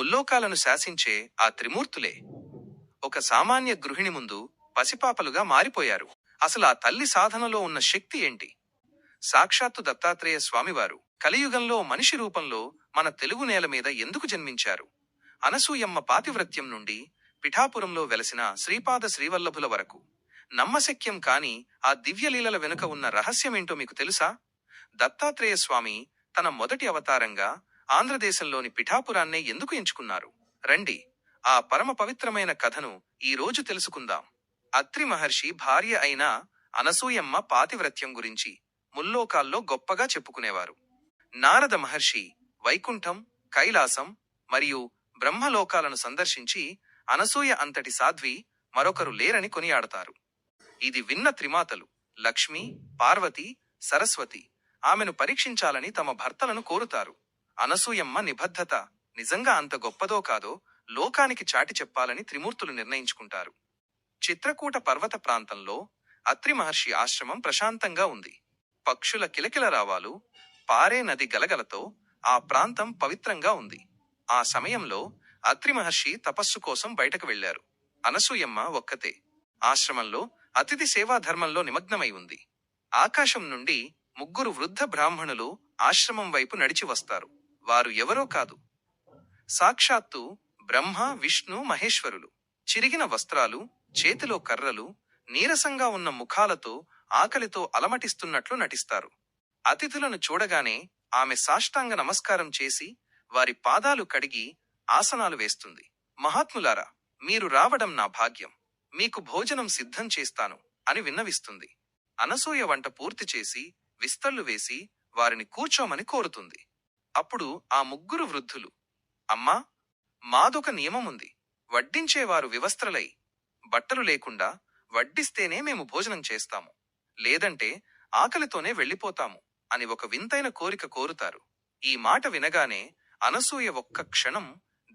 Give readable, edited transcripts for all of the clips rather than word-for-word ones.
ముల్లోకాలను శాసించే ఆ త్రిమూర్తులే ఒక సామాన్య గృహిణి ముందు పసిపాపలుగా మారిపోయారు. అసలు ఆ తల్లి సాధనలో ఉన్న శక్తి ఏంటి? సాక్షాత్తు దత్తాత్రేయ స్వామివారు కలియుగంలో మనిషి రూపంలో మన తెలుగు నేల మీద ఎందుకు జన్మించారు? అనసూయమ్మ పాతివ్రత్యం నుండి పిఠాపురంలో వెలసిన శ్రీపాద శ్రీవల్లభుల వరకు నమ్మశక్యం కాని ఆ దివ్యలీలల వెనుక ఉన్న రహస్యమేంటో మీకు తెలుసా? దత్తాత్రేయ స్వామి తన మొదటి అవతారంగా ఆంధ్రదేశంలోని పిఠాపురాన్నే ఎందుకు ఎంచుకున్నారు? రండి, ఆ పరమ పవిత్రమైన కథను ఈ రోజు తెలుసుకుందాం. అత్రి మహర్షి భార్య అయిన అనసూయమ్మ పాతివ్రత్యం గురించి ముల్లోకాల్లో గొప్పగా చెప్పుకునేవారు. నారద మహర్షి వైకుంఠం, కైలాసం మరియు బ్రహ్మలోకాలను సందర్శించి అనసూయ అంతటి సాధ్వి మరొకరు లేరని కొనియాడతారు. ఇది విన్న త్రిమాతలు లక్ష్మి, పార్వతి, సరస్వతి ఆమెను పరీక్షించాలని తమ భర్తలను కోరుతారు. అనసూయమ్మ నిబద్ధత నిజంగా అంత గొప్పదో కాదో లోకానికి చాటి చెప్పాలని త్రిమూర్తులు నిర్ణయించుకుంటారు. చిత్రకూట పర్వత ప్రాంతంలో అత్రి మహర్షి ఆశ్రమం ప్రశాంతంగా ఉంది. పక్షుల కిలకిల రావాలు, పారే నది గలగలతో ఆ ప్రాంతం పవిత్రంగా ఉంది. ఆ సమయంలో అత్రి మహర్షి తపస్సు కోసం బయటకు వెళ్లారు. అనసూయమ్మ ఒక్కతే ఆశ్రమంలో అతిథి సేవా ధర్మంలో నిమగ్నమై ఉంది. ఆకాశం నుండి ముగ్గురు వృద్ధ బ్రాహ్మణులు ఆశ్రమం వైపు నడిచి వస్తారు. వారు ఎవరో కాదు, సాక్షాత్తు బ్రహ్మ, విష్ణు, మహేశ్వరులు. చిరిగిన వస్త్రాలు, చేతిలో కర్రలు, నీరసంగా ఉన్న ముఖాలతో ఆకలితో అలమటిస్తున్నట్లు నటిస్తారు. అతిథులను చూడగానే ఆమె సాష్టాంగ నమస్కారం చేసి వారి పాదాలు కడిగి ఆసనాలు వేస్తుంది. మహాత్ములారా, మీరు రావడం నా భాగ్యం. మీకు భోజనం సిద్ధం చేస్తాను అని విన్నవిస్తుంది. అనసూయ వంట పూర్తి చేసి విస్తళ్ళు వేసి వారిని కూర్చోమని కోరుతుంది. అప్పుడు ఆ ముగ్గురు వృద్ధులు, అమ్మా, మాదొక నియమముంది. వడ్డించేవారు వివస్త్రలై బట్టలు లేకుండా వడ్డిస్తేనే మేము భోజనం చేస్తాము, లేదంటే ఆకలితోనే వెళ్ళిపోతాము అని ఒక వింతైన కోరిక కోరుతారు. ఈ మాట వినగానే అనసూయ ఒక్క క్షణం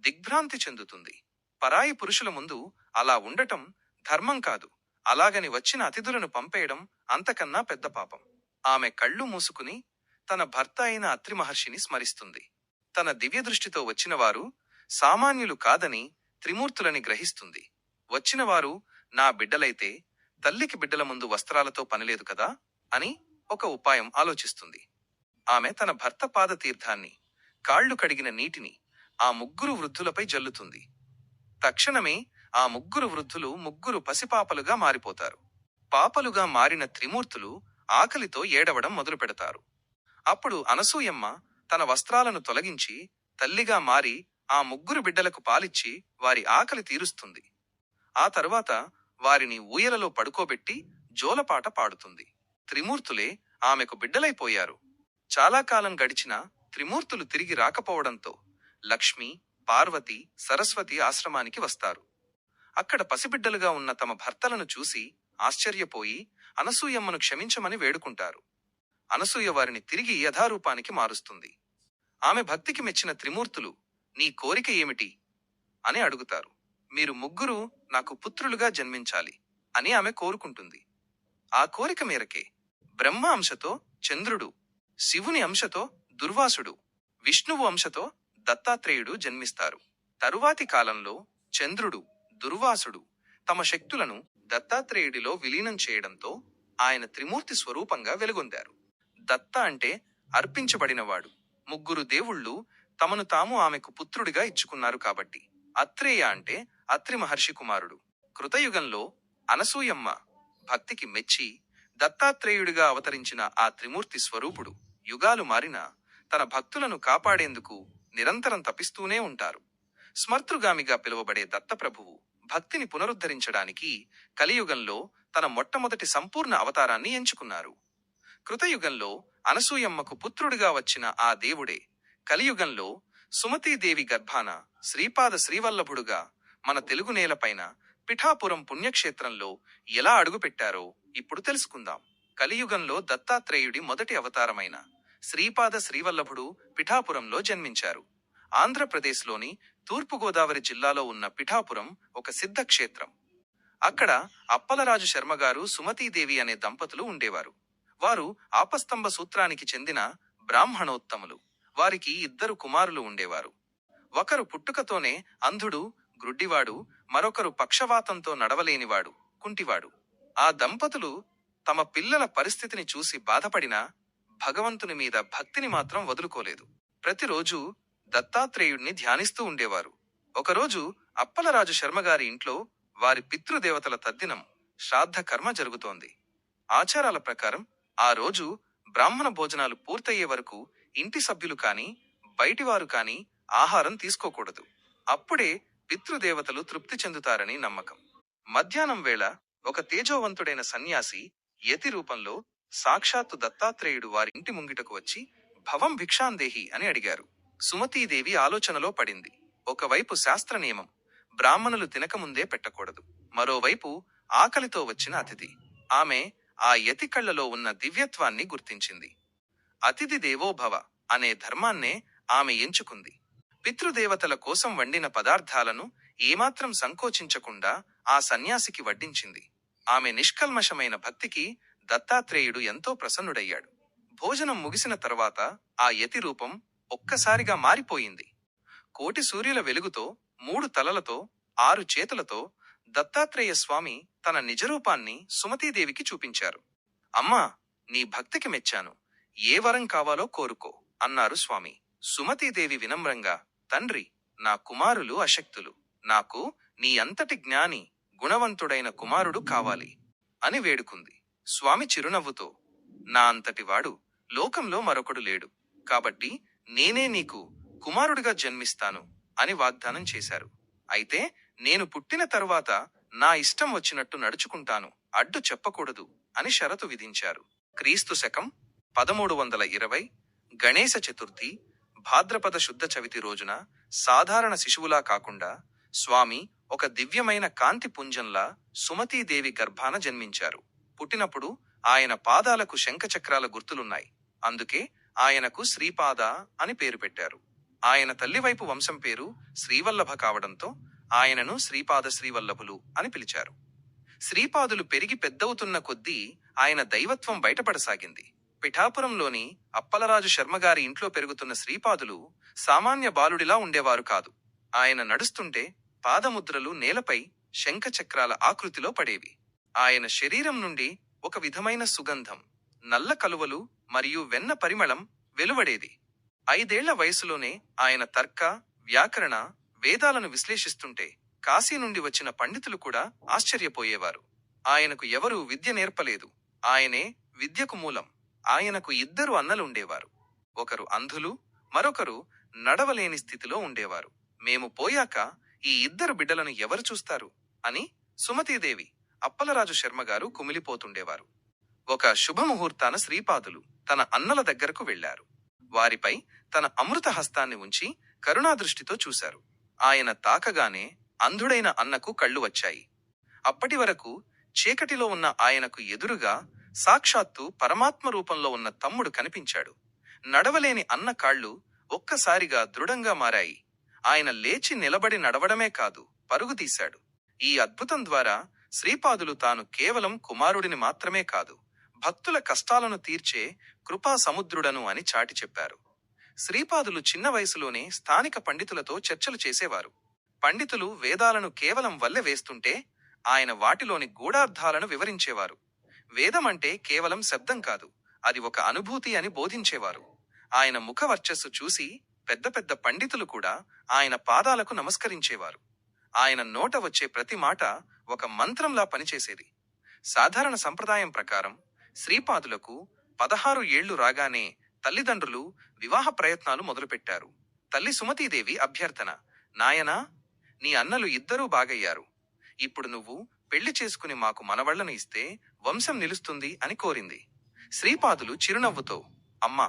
దిగ్భ్రాంతి చెందుతుంది. పరాయి పురుషుల ముందు అలా ఉండటం ధర్మం కాదు. అలాగని వచ్చిన అతిథులను పంపేయడం అంతకన్నా పెద్ద పాపం. ఆమె కళ్ళు మూసుకుని తన భర్త అయిన అత్రి మహర్షిని స్మరిస్తుంది. తన దివ్యదృష్టితో వచ్చినవారు సామాన్యులు కాదని త్రిమూర్తులని గ్రహిస్తుంది. వచ్చినవారు నా బిడ్డలైతే తల్లికి బిడ్డల ముందు వస్త్రాలతో పనిలేదు కదా అని ఒక ఉపాయం ఆలోచిస్తుంది. ఆమె తన భర్త పాదతీర్థాన్ని, కాళ్లు కడిగిన నీటిని ఆ ముగ్గురు వృద్ధులపై జల్లుతుంది. తక్షణమే ఆ ముగ్గురు వృద్ధులు ముగ్గురు పసిపాపలుగా మారిపోతారు. పాపలుగా మారిన త్రిమూర్తులు ఆకలితో ఏడవడం మొదలు పెడతారు. అప్పుడు అనసూయమ్మ తన వస్త్రాలను తొలగించి తల్లిగా మారి ఆ ముగ్గురు బిడ్డలకు పాలిచ్చి వారి ఆకలి తీరుస్తుంది. ఆ తరువాత వారిని ఊయలలో పడుకోబెట్టి జోలపాట పాడుతుంది. త్రిమూర్తులే ఆమెకు బిడ్డలైపోయారు. చాలా కాలం గడిచినా త్రిమూర్తులు తిరిగి రాకపోవడంతో లక్ష్మి, పార్వతి, సరస్వతి ఆశ్రమానికి వస్తారు. అక్కడ పసిబిడ్డలుగా ఉన్న తమ భర్తలను చూసి ఆశ్చర్యపోయి అనసూయమ్మను క్షమించమని వేడుకుంటారు. అనసూయ వారిని తిరిగి యథారూపానికి మారుస్తుంది. ఆమె భక్తికి మెచ్చిన త్రిమూర్తులు, నీ కోరిక ఏమిటి అని అడుగుతారు. మీరు ముగ్గురు నాకు పుత్రులుగా జన్మించాలి అని ఆమె కోరుకుంటుంది. ఆ కోరిక మేరకే బ్రహ్మ అంశతో చంద్రుడు, శివుని అంశతో దుర్వాసుడు, విష్ణువు అంశతో దత్తాత్రేయుడు జన్మిస్తారు. తరువాతి కాలంలో చంద్రుడు, దుర్వాసుడు తమ శక్తులను దత్తాత్రేయుడిలో విలీనం చేయడంతో ఆయన త్రిమూర్తి స్వరూపంగా వెలుగొందారు. దత్త అంటే అర్పించబడినవాడు. ముగ్గురు దేవుళ్ళు తమను తాము ఆమెకు పుత్రుడిగా ఇచ్చుకున్నారు కాబట్టి. అత్రేయ అంటే అత్రి మహర్షి కుమారుడు. కృతయుగంలో అనసూయమ్మ భక్తికి మెచ్చి దత్తాత్రేయుడిగా అవతరించిన ఆ త్రిమూర్తి స్వరూపుడు యుగాలు మారినా తన భక్తులను కాపాడేందుకు నిరంతరం తపిస్తూనే ఉంటారు. స్మర్తృగామిగా పిలువబడే దత్తప్రభువు భక్తిని పునరుద్ధరించడానికి కలియుగంలో తన మొట్టమొదటి సంపూర్ణ అవతారాన్ని ఎంచుకున్నారు. కృతయుగంలో అనసూయమ్మకు పుత్రుడిగా వచ్చిన ఆ దేవుడే కలియుగంలో సుమతీదేవి గర్భాన శ్రీపాద శ్రీవల్లభుడుగా మన తెలుగు నేలపైన పిఠాపురం పుణ్యక్షేత్రంలో ఎలా అడుగుపెట్టారో ఇప్పుడు తెలుసుకుందాం. కలియుగంలో దత్తాత్రేయుడి మొదటి అవతారమైన శ్రీపాద శ్రీవల్లభుడు పిఠాపురంలో జన్మించారు. ఆంధ్రప్రదేశ్లోని తూర్పుగోదావరి జిల్లాలో ఉన్న పిఠాపురం ఒక సిద్ధక్షేత్రం. అక్కడ అప్పలరాజు శర్మగారు, సుమతీదేవి అనే దంపతులు ఉండేవారు. వారు ఆపస్తంభ సూత్రానికి చెందిన బ్రాహ్మణోత్తములు. వారికి 2 కుమారులు ఉండేవారు. ఒకరు పుట్టుకతోనే అంధుడు, గ్రుడ్డివాడు, మరొకరు పక్షవాతంతో నడవలేనివాడు, కుంటివాడు. ఆ దంపతులు తమ పిల్లల పరిస్థితిని చూసి బాధపడినా భగవంతుని మీద భక్తిని మాత్రం వదులుకోలేదు. ప్రతిరోజూ దత్తాత్రేయుణ్ణి ధ్యానిస్తూ ఉండేవారు. ఒకరోజు అప్పలరాజు శర్మగారి ఇంట్లో వారి పితృదేవతల తద్దినం శ్రాద్ధ కర్మ జరుగుతోంది. ఆచారాల ప్రకారం ఆ రోజు బ్రాహ్మణ భోజనాలు పూర్తయ్యే వరకు ఇంటి సభ్యులు కాని బయటివారు కాని ఆహారం తీసుకోకూడదు. అప్పుడే పితృదేవతలు తృప్తి చెందుతారని నమ్మకం. మధ్యాహ్నం వేళ ఒక తేజోవంతుడైన సన్యాసి యతి రూపంలో సాక్షాత్తు దత్తాత్రేయుడు వారి ఇంటి ముంగిటకు వచ్చి భవం భిక్షాందేహి అని అడిగారు. సుమతీదేవి ఆలోచనలో పడింది. ఒకవైపు శాస్త్ర నియమం, బ్రాహ్మణులు తినకముందే పెట్టకూడదు. మరోవైపు ఆకలితో వచ్చిన అతిథి. ఆమె ఆ యతి కళ్లలో ఉన్న దివ్యత్వాన్ని గుర్తించింది. అతిథి దేవోభవ అనే ధర్మాన్నే ఆమె ఎంచుకుంది. పితృదేవతల కోసం వండిన పదార్థాలను ఏమాత్రం సంకోచించకుండా ఆ సన్యాసికి వడ్డించింది. ఆమె నిష్కల్మషమైన భక్తికి దత్తాత్రేయుడు ఎంతో ప్రసన్నుడయ్యాడు. భోజనం ముగిసిన తర్వాత ఆ యతి రూపం ఒక్కసారిగా మారిపోయింది. కోటి సూర్యుల వెలుగుతో, 3 తలలతో, 6 చేతులతో దత్తాత్రేయ స్వామి తన నిజరూపాన్ని సుమతీదేవికి చూపించారు. అమ్మా, నీ భక్తికి మెచ్చాను. ఏ వరం కావాలో కోరుకో అన్నారు స్వామి. సుమతీదేవి వినమ్రంగా, తండ్రి, నా కుమారులు అశక్తులు. నాకు నీ అంతటి జ్ఞాని, గుణవంతుడైన కుమారుడు కావాలి అని వేడుకుంది. స్వామి చిరునవ్వుతో, నా అంతటివాడు లోకంలో మరొకడు లేడు, కాబట్టి నేనే నీకు కుమారుడిగా జన్మిస్తాను అని వాగ్దానం చేశారు. అయితే నేను పుట్టిన తరువాత నా ఇష్టం వచ్చినట్టు నడుచుకుంటాను, అడ్డు చెప్పకూడదు అని షరతు విధించారు. క్రీస్తు శకం 1320 గణేశ చతుర్థి భాద్రపద శుద్ధ చవితి రోజున సాధారణ శిశువులా కాకుండా స్వామి ఒక దివ్యమైన కాంతి పుంజంలా సుమతీదేవి గర్భాన జన్మించారు. పుట్టినప్పుడు ఆయన పాదాలకు శంఖచక్రాల గుర్తులున్నాయి. అందుకే ఆయనకు శ్రీపాద అని పేరు పెట్టారు. ఆయన తల్లివైపు వంశం పేరు శ్రీవల్లభ కావడంతో ఆయనను శ్రీపాద శ్రీవల్లభులు అని పిలిచారు. శ్రీపాదులు పెరిగి పెద్దవుతున్న కొద్దీ ఆయన దైవత్వం బయటపడసాగింది. పిఠాపురంలోని అప్పలరాజు శర్మగారి ఇంట్లో పెరుగుతున్న శ్రీపాదులు సామాన్య బాలుడిలా ఉండేవారు కాదు. ఆయన నడుస్తుంటే పాదముద్రలు నేలపై శంఖచక్రాల ఆకృతిలో పడేవి. ఆయన శరీరం నుండి ఒక విధమైన సుగంధం, నల్ల కలువలు మరియు వెన్న పరిమళం వెలువడేది. 5 ఏళ్ల వయసులోనే ఆయన తర్క, వ్యాకరణ, వేదాలను విశ్లేషిస్తుంటే కాశీ నుండి వచ్చిన పండితులు కూడా ఆశ్చర్యపోయేవారు. ఆయనకు ఎవరూ విద్య నేర్పలేదు, ఆయనే విద్యకు మూలం. ఆయనకు 2 అన్నలుండేవారు. ఒకరు అంధులు, మరొకరు నడవలేని స్థితిలో ఉండేవారు. మేము పోయాక ఈ 2 బిడ్డలను ఎవరు చూస్తారు అని సుమతీదేవి, అప్పలరాజు శర్మగారు కుమిలిపోతుండేవారు. ఒక శుభముహూర్తాన శ్రీపాదులు తన అన్నల దగ్గరకు వెళ్లారు. వారిపై తన అమృత హస్తాన్ని ఉంచి కరుణాదృష్టితో చూశారు. ఆయన తాకగానే అంధుడైన అన్నకు కళ్ళు వచ్చాయి. అప్పటి వరకు చీకటిలో ఉన్న ఆయనకు ఎదురుగా సాక్షాత్తు పరమాత్మ రూపంలో ఉన్న తమ్ముడు కనిపించాడు. నడవలేని అన్న కాళ్ళు ఒక్కసారిగా దృఢంగా మారాయి. ఆయన లేచి నిలబడి నడవడమే కాదు, పరుగుతీశాడు. ఈ అద్భుతం ద్వారా శ్రీపాదులు తాను కేవలం కుమారుడిని మాత్రమే కాదు, భక్తుల కష్టాలను తీర్చే కృపా సముద్రుడను అని చాటి చెప్పారు. శ్రీపాదులు చిన్న వయసులోనే స్థానిక పండితులతో చర్చలు చేసేవారు. పండితులు వేదాలను కేవలం వల్లె వేస్తుంటే ఆయన వాటిలోని గూఢార్థాలను వివరించేవారు. వేదమంటే కేవలం శబ్దం కాదు, అది ఒక అనుభూతి అని బోధించేవారు. ఆయన ముఖ వర్చస్సు చూసి పెద్ద పెద్ద పండితులు కూడా ఆయన పాదాలకు నమస్కరించేవారు. ఆయన నోట వచ్చే ప్రతి మాట ఒక మంత్రంలా పనిచేసేది. సాధారణ సంప్రదాయం ప్రకారం శ్రీపాదులకు 16 ఏళ్లు రాగానే తల్లిదండ్రులు వివాహ ప్రయత్నాలు మొదలుపెట్టారు. తల్లి సుమతీదేవి అభ్యర్థన, నాయనా, నీ అన్నలు 2 బాగయ్యారు. ఇప్పుడు నువ్వు పెళ్లి చేసుకుని మాకు మనవళ్లను ఇస్తే వంశం నిలుస్తుంది అని కోరింది. శ్రీపాదులు చిరునవ్వుతో, అమ్మా,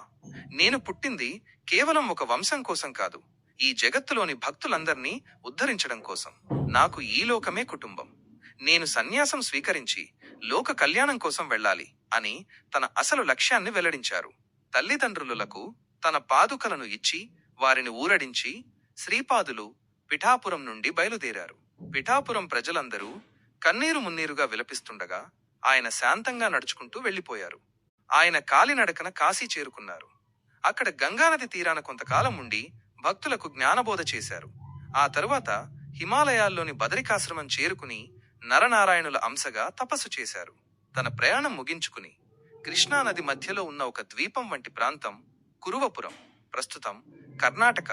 నేను పుట్టింది కేవలం ఒక వంశం కోసం కాదు, ఈ జగత్తులోని భక్తులందర్నీ ఉద్ధరించడం కోసం. నాకు ఈ లోకమే కుటుంబం. నేను సన్యాసం స్వీకరించి లోక కళ్యాణం కోసం వెళ్ళాలి అని తన అసలు లక్ష్యాన్ని వెల్లడించారు. తల్లిదండ్రులకు తన పాదుకలను ఇచ్చి వారిని ఊరడించి శ్రీపాదులు పిఠాపురం నుండి బయలుదేరారు. పిఠాపురం ప్రజలందరూ కన్నీరు మున్నీరుగా విలపిస్తుండగా ఆయన శాంతంగా నడుచుకుంటూ వెళ్లిపోయారు. ఆయన కాలినడకన కాశీ చేరుకున్నారు. అక్కడ గంగానది తీరాన కొంతకాలం ఉండి భక్తులకు జ్ఞానబోధ చేశారు. ఆ తరువాత హిమాలయాల్లోని బదరికాశ్రమం చేరుకుని నరనారాయణుల అంశగా తపస్సు చేశారు. తన ప్రయాణం ముగించుకుని కృష్ణానది మధ్యలో ఉన్న ఒక ద్వీపం వంటి ప్రాంతం కురువపురం, ప్రస్తుతం కర్ణాటక,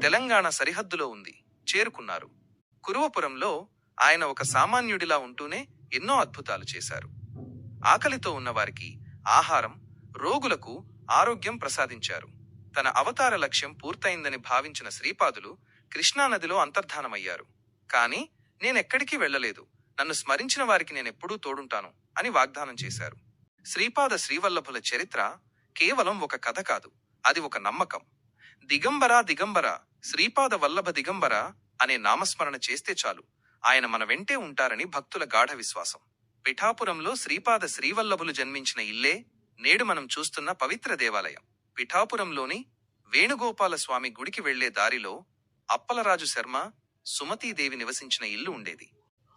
తెలంగాణ సరిహద్దులో ఉంది, చేరుకున్నారు. కురువపురంలో ఆయన ఒక సామాన్యుడిలా ఉంటూనే ఎన్నో అద్భుతాలు చేశారు. ఆకలితో ఉన్నవారికి ఆహారం, రోగులకు ఆరోగ్యం ప్రసాదించారు. తన అవతార లక్ష్యం పూర్తయిందని భావించిన శ్రీపాదులు కృష్ణానదిలో అంతర్ధానమయ్యారు. కాని నేనెక్కడికి వెళ్లలేదు, నన్ను స్మరించిన వారికి నేనెప్పుడూ తోడుంటాను అని వాగ్దానం చేశారు. శ్రీపాద శ్రీవల్లభుల చరిత్ర కేవలం ఒక కథ కాదు, అది ఒక నమ్మకం. దిగంబర దిగంబర, శ్రీపాద వల్లభ దిగంబర అనే నామస్మరణ చేస్తే చాలు ఆయన మన వెంటే ఉంటారని భక్తుల గాఢ విశ్వాసం. పిఠాపురంలో శ్రీపాద శ్రీవల్లభులు జన్మించిన ఇల్లే నేడు మనం చూస్తున్న పవిత్ర దేవాలయం. పిఠాపురంలోని వేణుగోపాల స్వామి గుడికి వెళ్లే దారిలో అప్పలరాజు శర్మ, సుమతీదేవి నివసించిన ఇల్లు ఉండేది.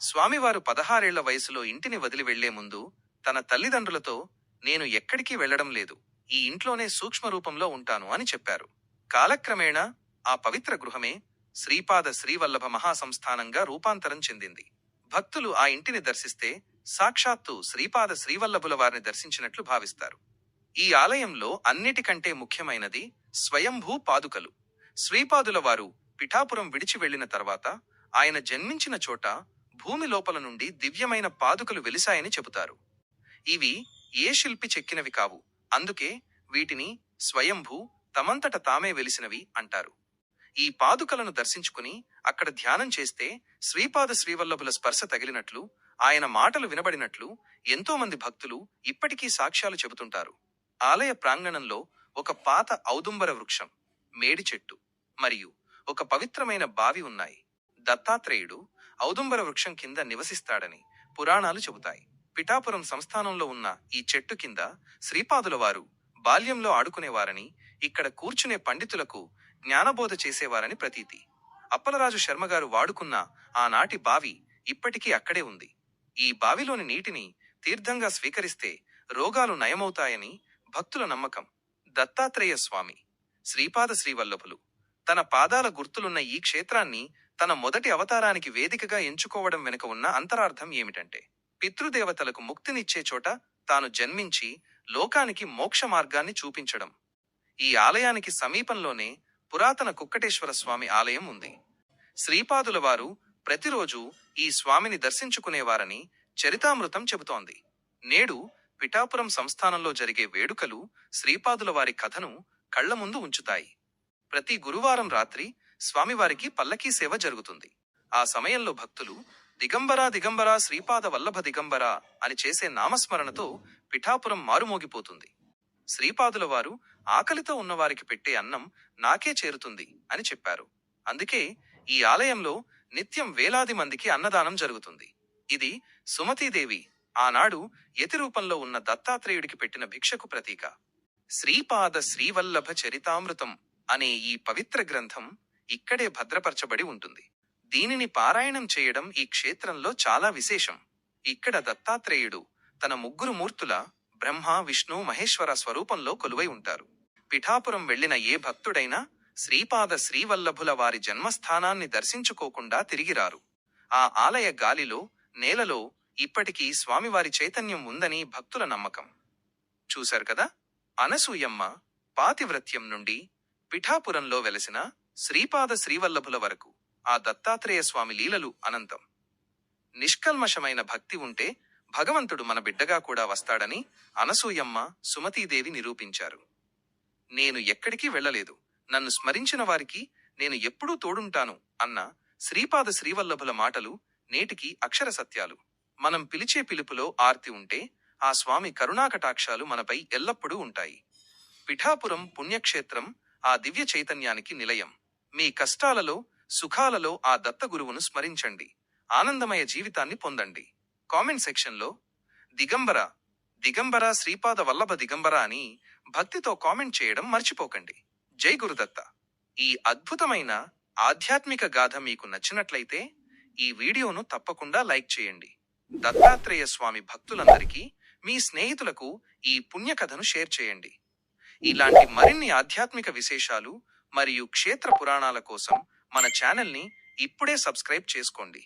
స్వామివారు 16 ఏళ్ల వయసులో ఇంటిని వదిలి వెళ్లే ముందు తన తల్లిదండ్రులతో, నేను ఎక్కడికి వెళ్లడం లేదు, ఈ ఇంట్లోనే సూక్ష్మరూపంలో ఉంటాను అని చెప్పారు. కాలక్రమేణా ఆ పవిత్ర గృహమే శ్రీపాద శ్రీవల్లభ మహాసంస్థానంగా రూపాంతరం చెందింది. భక్తులు ఆ ఇంటిని దర్శిస్తే సాక్షాత్తు శ్రీపాద శ్రీవల్లభుల వారిని దర్శించినట్లు భావిస్తారు. ఈ ఆలయంలో అన్నిటికంటే ముఖ్యమైనది స్వయంభూ పాదుకలు. శ్రీపాదుల వారు పిఠాపురం విడిచి వెళ్లిన తర్వాత ఆయన జన్మించిన చోట భూమి లోపల నుండి దివ్యమైన పాదుకలు వెలిశాయని చెబుతారు. ఇవి ఏ శిల్పి చెక్కినవి కావు, అందుకే వీటిని స్వయంభూ, తమంతట తామే వెలిసినవి అంటారు. ఈ పాదుకలను దర్శించుకుని అక్కడ ధ్యానం చేస్తే శ్రీపాద శ్రీవల్లభుల స్పర్శ తగిలినట్లు, ఆయన మాటలు వినబడినట్లు ఎంతో మంది భక్తులు ఇప్పటికీ సాక్ష్యాలు చెబుతుంటారు. ఆలయ ప్రాంగణంలో ఒక పాత ఔదుంబర వృక్షం, మేడి చెట్టు మరియు ఒక పవిత్రమైన బావి ఉన్నాయి. దత్తాత్రేయుడు ఔదుంబర వృక్షం కింద నివసిస్తాడని పురాణాలు చెబుతాయి. పిఠాపురం సంస్థానంలో ఉన్న ఈ చెట్టు కింద శ్రీపాదుల వారు బాల్యంలో ఆడుకునేవారని, ఇక్కడ కూర్చునే పండితులకు జ్ఞానబోధ చేసేవారని ప్రతీతి. అప్పలరాజు శర్మగారు వాడుకున్న ఆనాటి బావి ఇప్పటికీ అక్కడే ఉంది. ఈ బావిలోని నీటిని తీర్థంగా స్వీకరిస్తే రోగాలు నయమవుతాయని భక్తుల నమ్మకం. దత్తాత్రేయ స్వామి, శ్రీపాద శ్రీవల్లభులు తన పాదాల గుర్తులున్న ఈ క్షేత్రాన్ని తన మొదటి అవతారానికి వేదికగా ఎంచుకోవడం వెనుక ఉన్న అంతరార్థం ఏమిటంటే, పితృదేవతలకు ముక్తినిచ్చే చోట తాను జన్మించి లోకానికి మోక్ష మార్గాన్ని చూపించడం. ఈ ఆలయానికి సమీపంలోనే పురాతన కుక్కటేశ్వర స్వామి ఆలయం ఉంది. శ్రీపాదుల వారు ప్రతిరోజు ఈ స్వామిని దర్శించుకునేవారని చరితామృతం చెబుతోంది. నేడు పిఠాపురం సంస్థానంలో జరిగే వేడుకలు శ్రీపాదుల వారి కథను కళ్ల ముందు ఉంచుతాయి. ప్రతి గురువారం రాత్రి స్వామివారికి పల్లకీ సేవ జరుగుతుంది. ఆ సమయంలో భక్తులు దిగంబరా దిగంబరా శ్రీపాద వల్లభ దిగంబరా అని చేసే నామస్మరణతో పిఠాపురం మారుమోగిపోతుంది. శ్రీపాదుల వారు ఆకలితో ఉన్నవారికి పెట్టే అన్నం నాకే చేరుతుంది అని చెప్పారు. అందుకే ఈ ఆలయంలో నిత్యం వేలాది మందికి అన్నదానం జరుగుతుంది. ఇది సుమతీదేవి ఆనాడు యతి రూపంలో ఉన్న దత్తాత్రేయుడికి పెట్టిన భిక్షకు ప్రతీక. శ్రీపాద శ్రీవల్లభ చరితామృతం అనే ఈ పవిత్ర గ్రంథం ఇక్కడే భద్రపరచబడి ఉంటుంది. దీనిని పారాయణం చేయడం ఈ క్షేత్రంలో చాలా విశేషం. ఇక్కడ దత్తాత్రేయుడు తన 3 మూర్తుల బ్రహ్మ, విష్ణు, మహేశ్వర స్వరూపంలో కొలువై ఉంటారు. పిఠాపురం వెళ్లిన ఏ భక్తుడైనా శ్రీపాద శ్రీవల్లభుల వారి జన్మస్థానాన్ని దర్శించుకోకుండా తిరిగిరారు. ఆ ఆలయ గాలిలో, నేలలో ఇప్పటికీ స్వామివారి చైతన్యం ఉందని భక్తుల నమ్మకం. చూశారు కదా, అనసూయమ్మ పాతివ్రత్యం నుండి పిఠాపురంలో వెలసిన శ్రీపాద శ్రీవల్లభుల వరకు ఆ దత్తాత్రేయ స్వామి లీలలు అనంతం. నిష్కల్మషమైన భక్తి ఉంటే భగవంతుడు మన బిడ్డగా కూడా వస్తాడని అనసూయమ్మ, సుమతీదేవి నిరూపించారు. నేను ఎక్కడికి వెళ్లలేదు, నన్ను స్మరించిన వారికి నేను ఎప్పుడూ తోడుంటాను అన్న శ్రీపాద శ్రీవల్లభుల మాటలు నేటికి అక్షర సత్యాలు. మనం పిలిచే పిలుపులో ఆర్తి ఉంటే ఆ స్వామి కరుణాకటాక్షాలు మనపై ఎల్లప్పుడూ ఉంటాయి. పిఠాపురం పుణ్యక్షేత్రం ఆ దివ్య చైతన్యానికి నిలయం. మీ కష్టాలలో, సుఖాలలో ఆ దత్తగురువును స్మరించండి, ఆనందమయ జీవితాన్ని పొందండి. కామెంట్ సెక్షన్లో దిగంబర దిగంబర శ్రీపాద వల్లభ దిగంబర అని భక్తితో కామెంట్ చేయడం మర్చిపోకండి. జై గురుదత్త. ఈ అద్భుతమైన ఆధ్యాత్మిక గాథ మీకు నచ్చినట్లయితే ఈ వీడియోను తప్పకుండా లైక్ చేయండి. దత్తాత్రేయ స్వామి భక్తులందరికీ, మీ స్నేహితులకు ఈ పుణ్యకథను షేర్ చేయండి. ఇలాంటి మరిన్ని ఆధ్యాత్మిక విశేషాలు మరియు క్షేత్ర పురాణాల కోసం మన ఛానల్ని ఇప్పుడే సబ్స్క్రైబ్ చేసుకోండి.